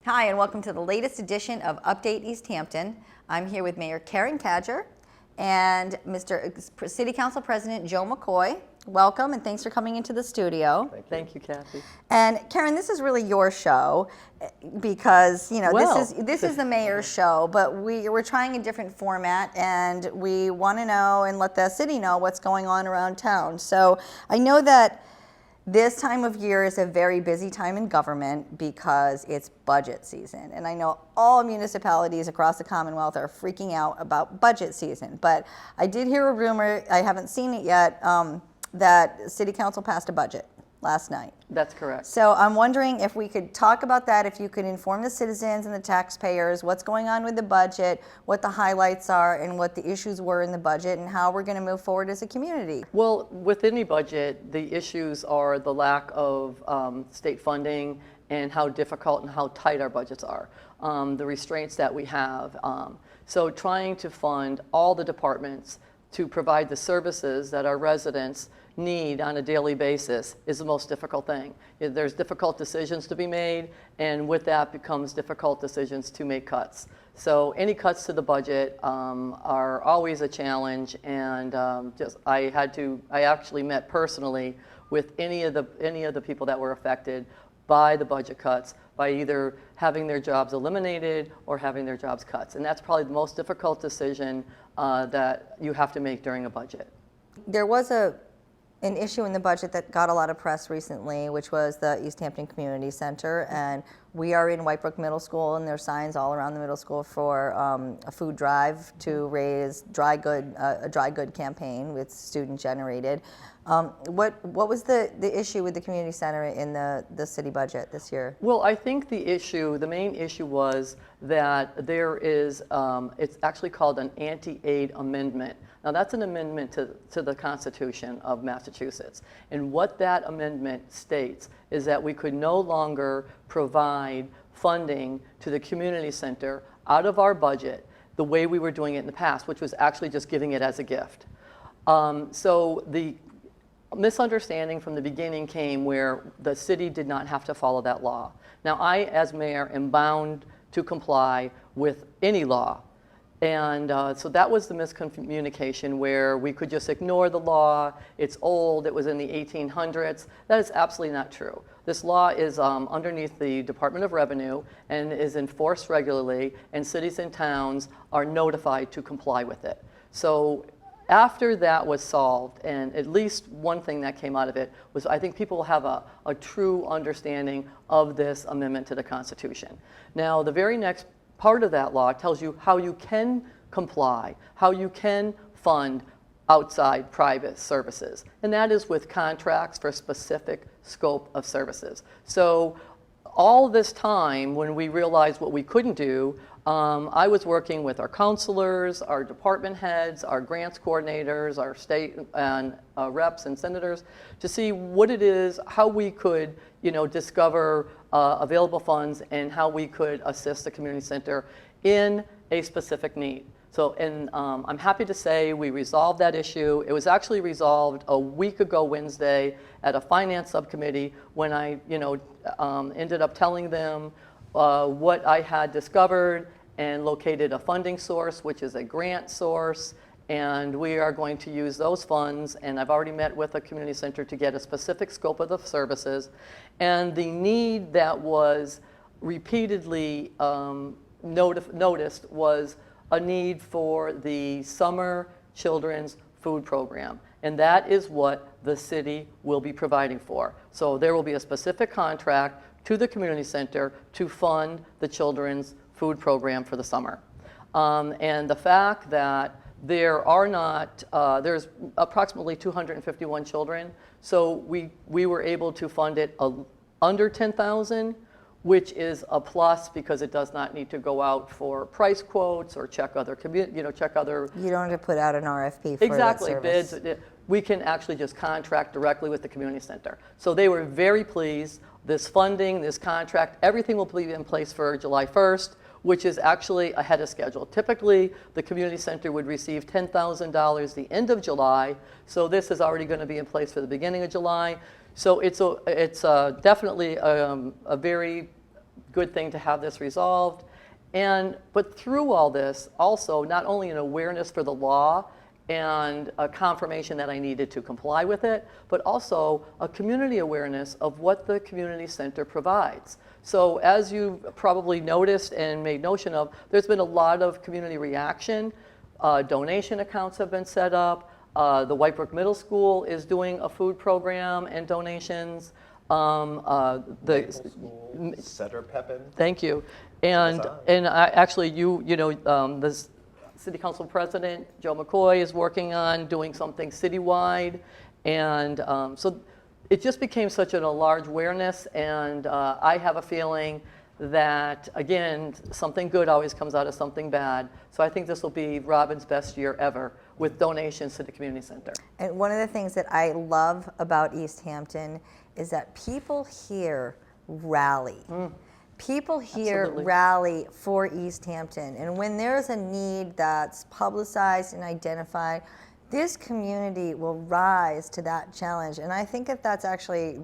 Hi, and welcome to the latest edition of Update Easthampton. I'm here with Mayor Karen Cadger and Mr. City Council President Joe McCoy. Welcome, and thanks for coming into the studio. Thank you, Kathy. And Karen, this is really your show because this is the mayor's show, but we're trying a different format, and we want to know and let the city know what's going on around town. So I know that this time of year is a very busy time in government because it's budget season. And I know all municipalities across the Commonwealth are freaking out about budget season. But I did hear a rumor, I haven't seen it yet, that City Council passed a budget last night. That's correct. So I'm wondering if we could talk about that, if you could inform the citizens and the taxpayers what's going on with the budget, what the highlights are, and what the issues were in the budget, and how we're going to move forward as a community. Well, with any budget, the issues are the lack of state funding and how difficult and how tight our budgets are, the restraints that we have. So trying to fund all the departments to provide the services that our residents need on a daily basis is the most difficult thing. There's difficult decisions to be made, and with that becomes difficult decisions to make cuts. So any cuts to the budget are always a challenge, and I actually met personally with any of the people that were affected by the budget cuts, by either having their jobs eliminated or having their jobs cut. And that's probably the most difficult decision that you have to make during a budget. There was an issue in the budget that got a lot of press recently, which was the Easthampton Community Center, and we are in Whitebrook Middle School, and there's signs all around the middle school for a food drive to raise a dry good campaign with student generated. What was the issue with the community center in the city budget this year? Well, I think the main issue was that there is, it's actually called an anti-aid amendment. Now that's an amendment to the Constitution of Massachusetts. And what that amendment states is that we could no longer provide funding to the community center out of our budget the way we were doing it in the past, which was actually just giving it as a gift. So the misunderstanding from the beginning came where the city did not have to follow that law. Now I, as mayor, am bound to comply with any law. And so that was the miscommunication, where we could just ignore the law. It's old, it was in the 1800s. That is absolutely not true. This law is underneath the Department of Revenue and is enforced regularly, and cities and towns are notified to comply with it. So after that was solved, and at least one thing that came out of it was, I think people will have a true understanding of this amendment to the Constitution. Now, the very next part of that law tells you how you can comply, how you can fund outside private services, and that is with contracts for a specific scope of services. So all this time, when we realized what we couldn't do, I was working with our counselors, our department heads, our grants coordinators, our state and reps and senators to see what it is, how we could, discover available funds and how we could assist the community center in a specific need. So, and I'm happy to say we resolved that issue. It was actually resolved a week ago Wednesday at a finance subcommittee when I, ended up telling them what I had discovered and located a funding source, which is a grant source, and we are going to use those funds, and I've already met with the community center to get a specific scope of the services. And the need that was repeatedly noticed was a need for the summer children's food program, and that is what the city will be providing for. So there will be a specific contract to the community center to fund the children's food program for the summer. And the fact that there are not, there's approximately 251 children, so we were able to fund it under 10,000, which is a plus because it does not need to go out for price quotes or check other, check other. You don't have to put out an RFP for exactly, that service. Bids. We can actually just contract directly with the community center. So they were very pleased. This funding, this contract, everything will be in place for July 1st, which is actually ahead of schedule. Typically, the community center would receive $10,000 the end of July, so this is already going to be in place for the beginning of July. So it's definitely a very good thing to have this resolved. But through all this, also not only an awareness for the law and a confirmation that I needed to comply with it, but also a community awareness of what the community center provides. So as you probably noticed and made notion of, there's been a lot of community reaction. Donation accounts have been set up. The Whitebrook Middle School is doing a food program and donations. Maple School, Center Pepin. Thank you. And actually, the City Council President, Joe McCoy, is working on doing something citywide. And so it just became such a large awareness. And I have a feeling that, again, something good always comes out of something bad. So I think this will be Robin's best year ever with donations to the community center. And one of the things that I love about Easthampton is that people here rally. People here Absolutely. rally for Easthampton. And when there's a need that's publicized and identified, this community will rise to that challenge. And I think that that's actually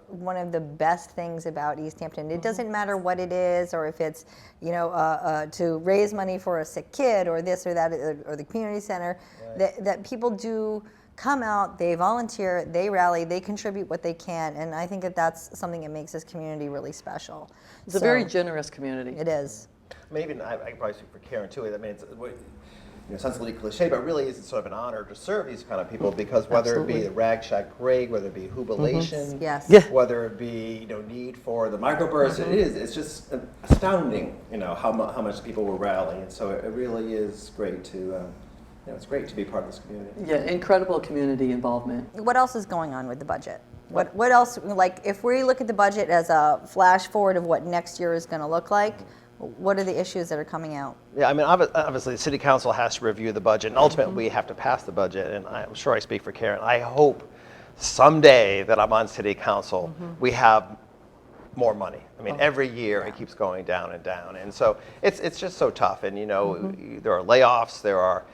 one of the best things about Easthampton. It doesn't matter what it is, or if it's, to raise money for a sick kid, or this or that, or the community center, that people do come out, they volunteer, they rally, they contribute what they can. And I think that that's something that makes this community really special. It's a very generous community. It is. Maybe I can probably speak for Karen too. I mean, it sounds a little cliche, but really it's sort of an honor to serve these kind of people, because whether it be the Rag Shack Parade, whether it be Jubilation, Yes. Yeah. whether it be need for the microburst, it's just astounding, how much people were rallying, and so it really is great to. It's great to be part of this community. Yeah, incredible community involvement. What else is going on with the budget? What else, like, if we look at the budget as a flash forward of what next year is going to look like, what are the issues that are coming out? Yeah, I mean, obviously the city council has to review the budget, and ultimately we have to pass the budget, and I'm sure I speak for Karen. I hope someday that I'm on city council, we have more money. I mean, every year it keeps going down and down, and so it's just so tough, and there are layoffs, there are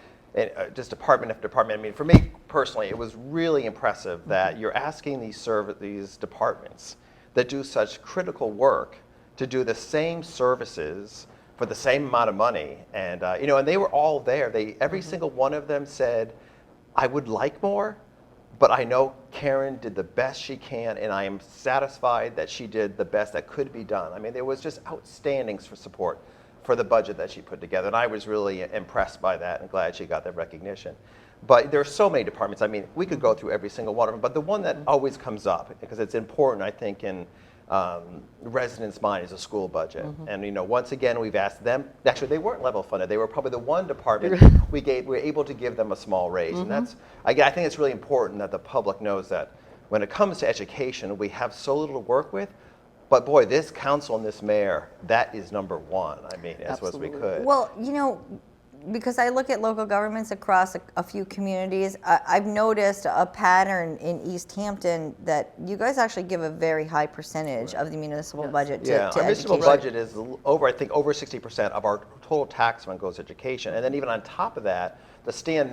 just department after department. I mean, for me personally, it was really impressive that you're asking these departments that do such critical work to do the same services for the same amount of money, and and they were all there. Every single one of them said, "I would like more, but I know Karen did the best she can, and I am satisfied that she did the best that could be done." I mean, there was just outstanding for support for the budget that she put together, and I was really impressed by that and glad she got that recognition. But there are so many departments. I mean, we could go through every single one of them, but the one that always comes up, because it's important, I think, in residents' mind, is a school budget. And once again, we've asked them. Actually, they weren't level funded. They were probably the one department we were able to give them a small raise, and I think it's really important that the public knows that when it comes to education, we have so little to work with. But boy, this council and this mayor, that is number one. I mean, as well as we could. Well, because I look at local governments across a few communities, I've noticed a pattern in Easthampton that you guys actually give a very high percentage of the municipal budget to our municipal education. budget is over 60% of our total tax fund goes to education. And then even on top of that, the state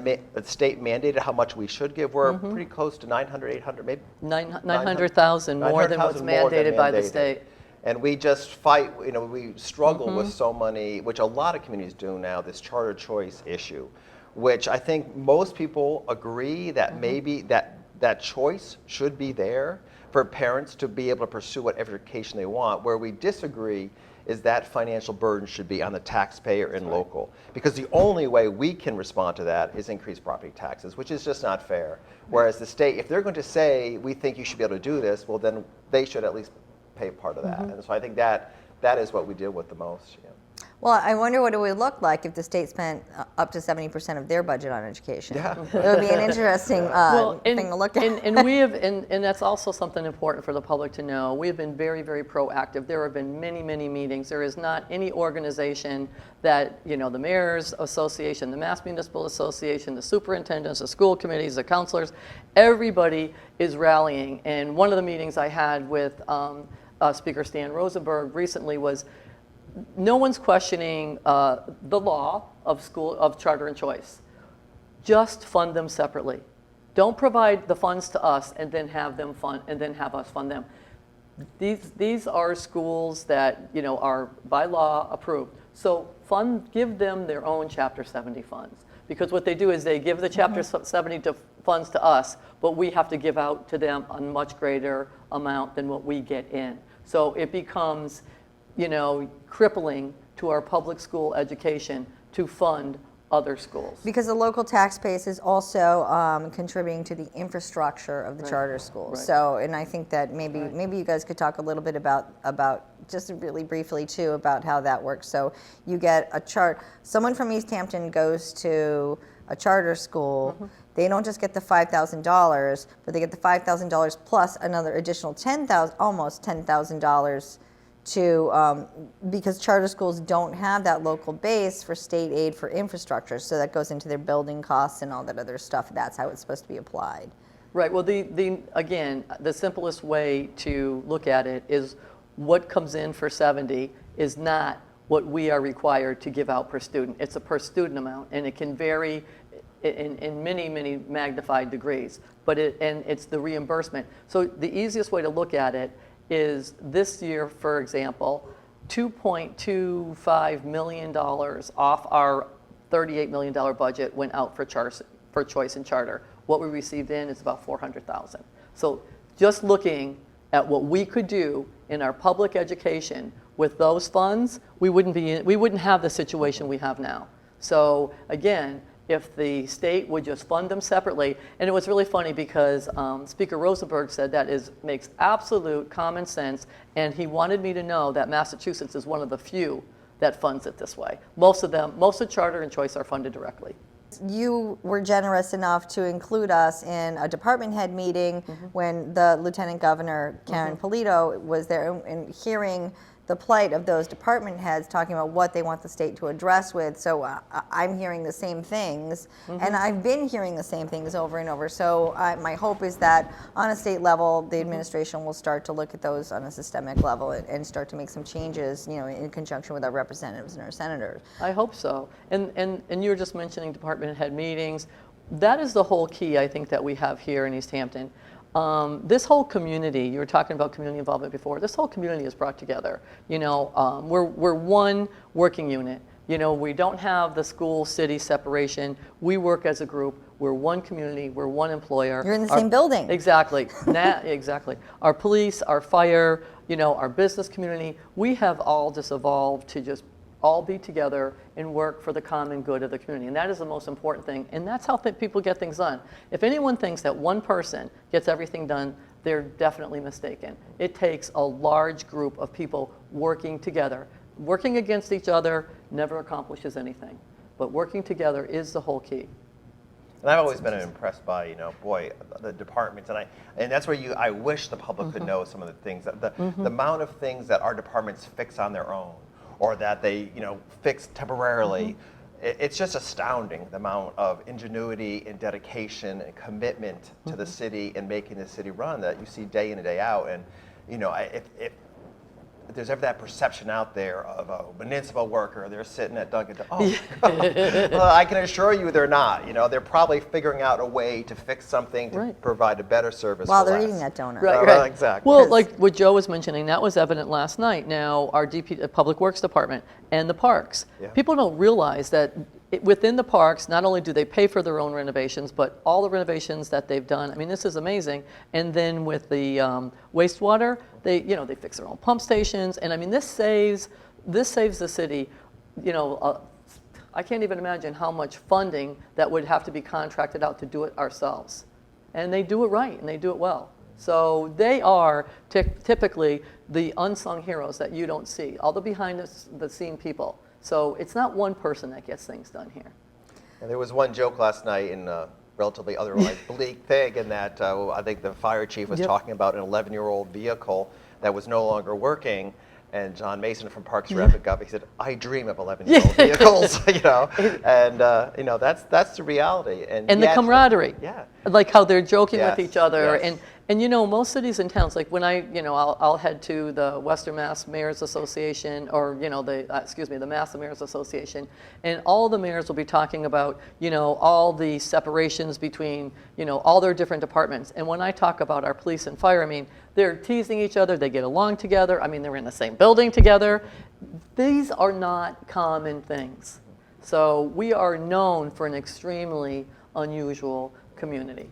mandated how much we should give. We're pretty close to 900, 800, maybe 900,000 more than what's mandated by the state. And we just fight, we struggle with so many, which a lot of communities do now, this charter choice issue, which I think most people agree that maybe that choice should be there for parents to be able to pursue whatever education they want. Where we disagree is that financial burden should be on the taxpayer and local. Because the only way we can respond to that is increase property taxes, which is just not fair. Whereas the state, if they're going to say, we think you should be able to do this, well, then they should at least pay part of that. And so I think that is what we deal with the most. Yeah. Well, I wonder what it would look like if the state spent up to 70% of their budget on education. Yeah. It would be an interesting thing to look at. And we have, and that's also something important for the public to know. We have been very, very proactive. There have been many, many meetings. There is not any organization that, the Mayor's Association, the Mass Municipal Association, the superintendents, the school committees, the counselors, everybody is rallying. And one of the meetings I had with Speaker Stan Rosenberg recently was, no one's questioning the law of charter and choice. Just fund them separately. Don't provide the funds to us and then have them fund and then have us fund them. These are schools that, you know, are by law approved. So give them their own Chapter 70 funds. Because what they do is they give the Chapter 70 funds to us, but we have to give out to them a much greater amount than what we get in. So it becomes, you know, crippling to our public school education to fund other schools. Because the local tax base is also contributing to the infrastructure of the charter schools. Right. So, and I think that maybe you guys could talk a little bit about just really briefly too about how that works. So you get someone from Easthampton goes to a charter school. They don't just get the $5,000, but they get the $5,000 plus another additional almost $10,000 to because charter schools don't have that local base for state aid for infrastructure, so that goes into their building costs and all that other stuff. That's how it's supposed to be applied. Right. Well, again, the simplest way to look at it is what comes in for 70 is not what we are required to give out per student. It's a per student amount, and it can vary in many, many magnified degrees. But it's the reimbursement. So the easiest way to look at it is this year, for example, $2.25 million off our $38 million budget went out for choice and charter. What we received in is about $400,000. So just looking at what we could do in our public education with those funds, we wouldn't have the situation we have now. So again, if the state would just fund them separately. And it was really funny because Speaker Rosenberg said that makes absolute common sense, and he wanted me to know that Massachusetts is one of the few that funds it this way. Most of charter and choice are funded directly. You were generous enough to include us in a department head meeting when the Lieutenant Governor, Karen Polito, was there, and hearing the plight of those department heads talking about what they want the state to address with. So I'm hearing the same things, and I've been hearing the same things over and over. So my hope is that on a state level, the administration will start to look at those on a systemic level and start to make some changes, you know, in conjunction with our representatives and our senators. I hope so. And you were just mentioning department head meetings. That is the whole key, I think, that we have here in Easthampton. This whole community, you were talking about community involvement before, this whole community is brought together. You know, we're one working unit. You know, we don't have the school-city separation. We work as a group. We're one community. We're one employer. You're in the same building. Exactly. Exactly. Our police, our fire, you know, our business community, we have all just evolved to just all be together and work for the common good of the community. And that is the most important thing. And that's how people get things done. If anyone thinks that one person gets everything done, they're definitely mistaken. It takes a large group of people working together. Working against each other never accomplishes anything. But working together is the whole key. And I've always been impressed by, you know, boy, the departments, and that's where I wish the public could know some of the things, the amount of things that our departments fix on their own, or that they, you know, fix temporarily. It's just astounding the amount of ingenuity and dedication and commitment to the city and making the city run that you see day in and day out. And, you know, if there's ever that perception out there of a municipal worker, they're sitting at Dunkin', well, I can assure you they're not. You know, they're probably figuring out a way to fix something to provide a better service while for they're less. eating that donut. Right. Exactly. Well, like what Joe was mentioning, that was evident last night. Now, our Public Works Department and the parks. Yeah. People don't realize that within the parks, not only do they pay for their own renovations, but all the renovations that they've done. I mean, this is amazing. And then with the wastewater, they fix their own pump stations. And I mean, this saves the city, you know, I can't even imagine how much funding that would have to be contracted out to do it ourselves. And they do it right, and they do it well. So they are typically the unsung heroes that you don't see, all the behind the scene people. So it's not one person that gets things done here. And there was one joke last night in a relatively otherwise bleak thing, in that I think the fire chief was talking about an 11-year-old vehicle that was no longer working. And John Mason from Parks and Rec got up. He said, "I dream of 11-year-old vehicles," you know, and you know, that's the reality. And the camaraderie. Yeah. Like how they're joking with each other, yes. And you know, most cities and towns, like when I'll head to the Western Mass Mayors Association, or the Mass Mayors Association, and all the mayors will be talking about, all the separations between, all their different departments. And when I talk about our police and fire, I mean, they're teasing each other, they get along together, I mean, they're in the same building together. These are not common things. So we are known for an extremely unusual community.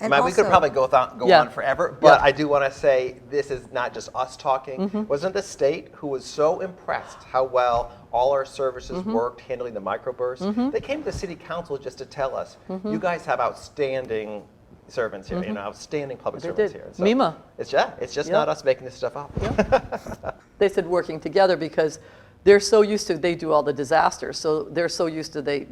And we could also- probably go on forever, but I do want to say this is not just us talking. Wasn't the state who was so impressed how well all our services worked handling the microbursts? They came to the city council just to tell us, you guys have outstanding servants here, outstanding public servants here. So MEMA. It's just not us making this stuff up. They said working together because they're so used to, they do all the disasters, so they're so used to, the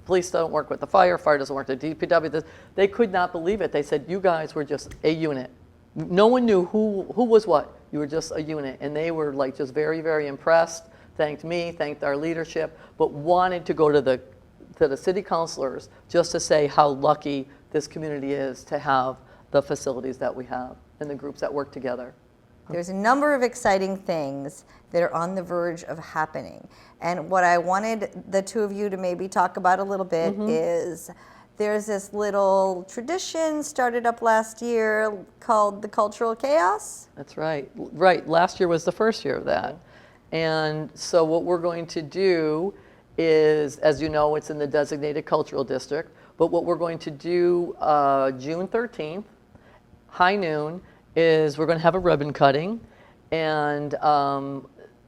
police don't work with the fire doesn't work with the DPW. They could not believe it. They said, you guys were just a unit. No one knew who was what. You were just a unit. And they were like just very, very impressed, thanked me, thanked our leadership, but wanted to go to the city councilors just to say how lucky this community is to have the facilities that we have and the groups that work together. There's a number of exciting things that are on the verge of happening. And what I wanted the two of you to maybe talk about a little bit is there's this little tradition started up last year called the Cultural Chaos. That's right. Right. Last year was the first year of that. And so what we're going to do is, as you know, it's in the designated cultural district, but what we're going to do June 13th, high noon, is we're going to have a ribbon cutting, and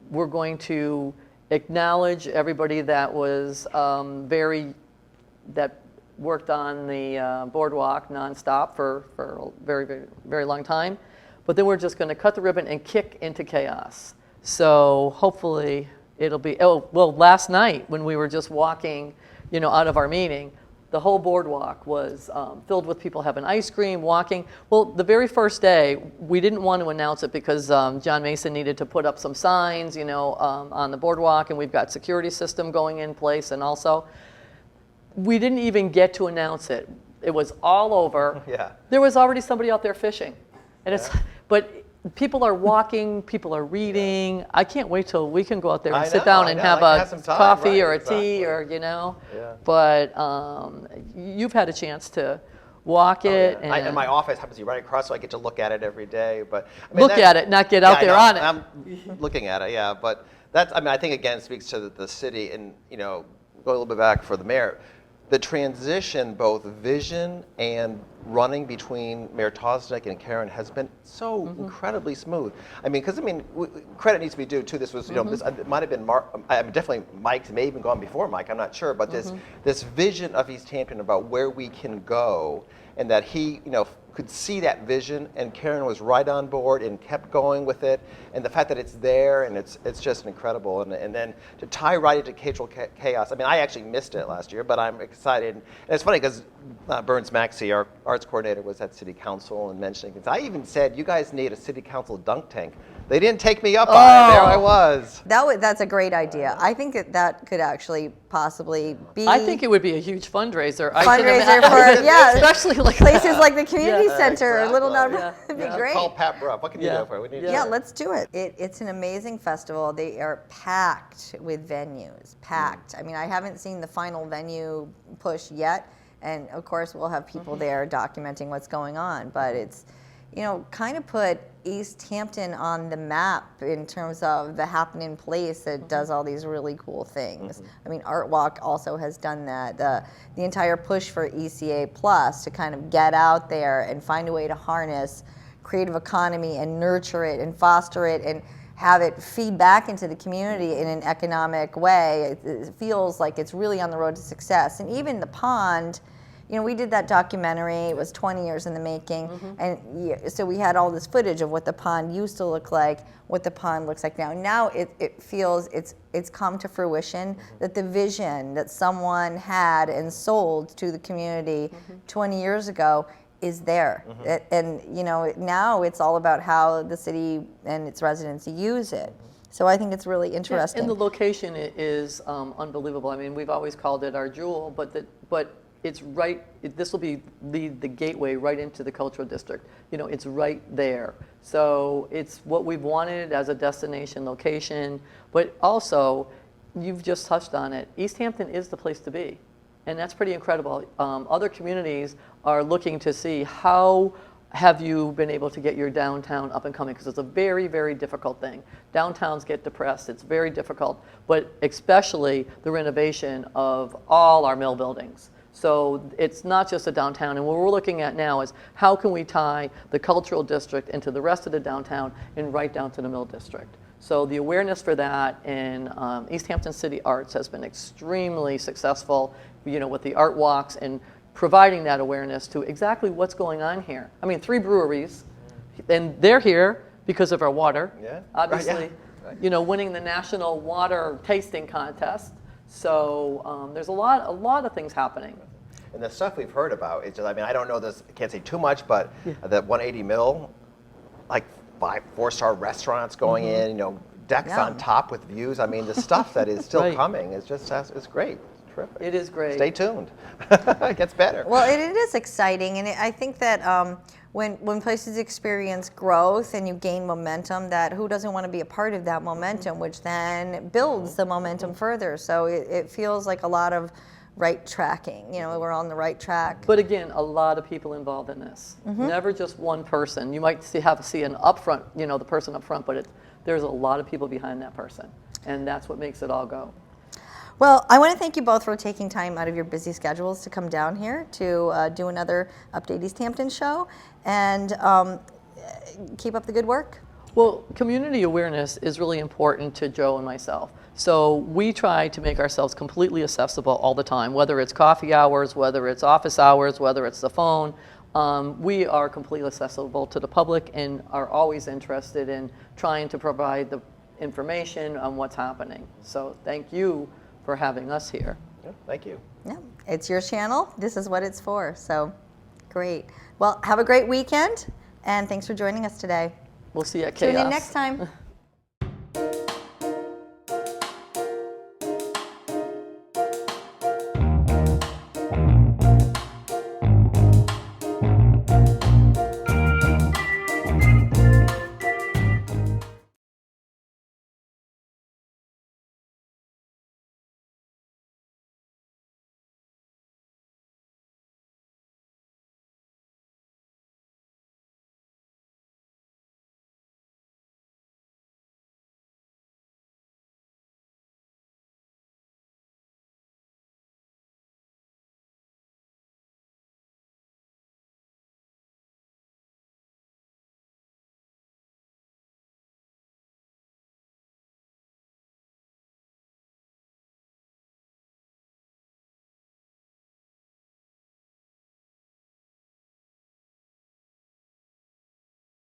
we're going to acknowledge everybody that was that worked on the boardwalk nonstop for a very, very, very long time. But then we're just going to cut the ribbon and kick into chaos. So hopefully it'll be, last night when we were just walking, out of our meeting, the whole boardwalk was filled with people having ice cream, walking. Well, the very first day, we didn't want to announce it because John Mason needed to put up some signs, on the boardwalk, and we've got security system going in place, and also, we didn't even get to announce it. It was all over. Yeah. There was already somebody out there fishing, and but people are walking, people are reading. I can't wait till we can go out there and sit down and have a coffee or a tea or, Yeah. But you've had a chance to walk it. Yeah. And my office happens to be right across, so I get to look at it every day. But look at it, not get out there on it. I'm looking at it, yeah. But that's, I think, again, speaks to the city and, go a little bit back for the mayor. The transition, both vision and running between Mayor Tosnick and Karen has been so incredibly smooth. Because credit needs to be due too. This was, this it might have been definitely Mike's, may even gone before Mike. I'm not sure, but this vision of Easthampton about where we can go, and that he, could see that vision, and Karen was right on board and kept going with it, and the fact that it's there and it's just incredible, and then to tie right into Cultural Chaos. I actually missed it last year, but I'm excited. And it's funny because Burns Maxey, our arts coordinator, was at City Council and mentioning things. I even said, you guys need a City Council dunk tank. They didn't take me up on it. There I was. That's a great idea. I think that could actually possibly be. I think it would be a huge fundraiser. Especially like places like the community center or Little Nut. It'd be great. Call Pat Bruff. What can you do for it? We need Let's do it. It's an amazing festival. They are packed with venues. Packed. I haven't seen the final venue push yet, and of course we'll have people there documenting what's going on. But it's, kind of put Easthampton on the map in terms of the happening place that does all these really cool things. Art Walk also has done that. The entire push for ECA Plus to kind of get out there and find a way to harness creative economy and nurture it and foster it and have it feed back into the community in an economic way. It feels like it's really on the road to success. And even the pond, we did that documentary. It was 20 years in the making, and so we had all this footage of what the pond used to look like, what the pond looks like now. Now it feels it's come to fruition that the vision that someone had and sold to the community 20 years ago is there. And now it's all about how the city and its residents use it. So I think it's really interesting. And the location is unbelievable. We've always called it our jewel, but it's right, this will be the gateway right into the cultural district. You know, it's right there. So it's what we've wanted as a destination location, but also, you've just touched on it, Easthampton is the place to be. And that's pretty incredible. Other communities are looking to see how have you been able to get your downtown up and coming, because it's a very, very difficult thing. Downtowns get depressed, it's very difficult, but especially the renovation of all our mill buildings. So it's not just a downtown, and what we're looking at now is how can we tie the cultural district into the rest of the downtown and right down to the mill district. So the awareness for that in Easthampton City Arts has been extremely successful, you know, with the art walks and providing that awareness to exactly what's going on here. I mean, 3 breweries, and they're here because of our water. Yeah. Obviously, Right, yeah. Right. you know, winning the national water tasting contest. So there's a lot of things happening. And the stuff we've heard about, it's just, I mean, I don't know this, I can't say too much, but that 180 Mill, like 5-4-star restaurants going in, you know, decks Yeah. on top with views. I mean, the stuff that is still Right. coming is just, it's great. It's terrific. It is great. Stay tuned. It gets better. Well, it is exciting, and I think that when places experience growth and you gain momentum, that who doesn't want to be a part of that momentum, which then builds the momentum further. So it feels like a lot of right tracking. You know, we're on the right track. But again, a lot of people involved in this. Never just one person. You might see an upfront, you know, the person up front, but there's a lot of people behind that person, and that's what makes it all go. Well, I want to thank you both for taking time out of your busy schedules to come down here to do another Update Easthampton show, and keep up the good work. Well, community awareness is really important to Joe and myself. So we try to make ourselves completely accessible all the time, whether it's coffee hours, whether it's office hours, whether it's the phone. We are completely accessible to the public and are always interested in trying to provide the information on what's happening. So thank you for having us here. Yeah, thank you. Yeah, it's your channel. This is what it's for. So great. Well, have a great weekend, and thanks for joining us today. We'll see you at Chaos. Tune in next time.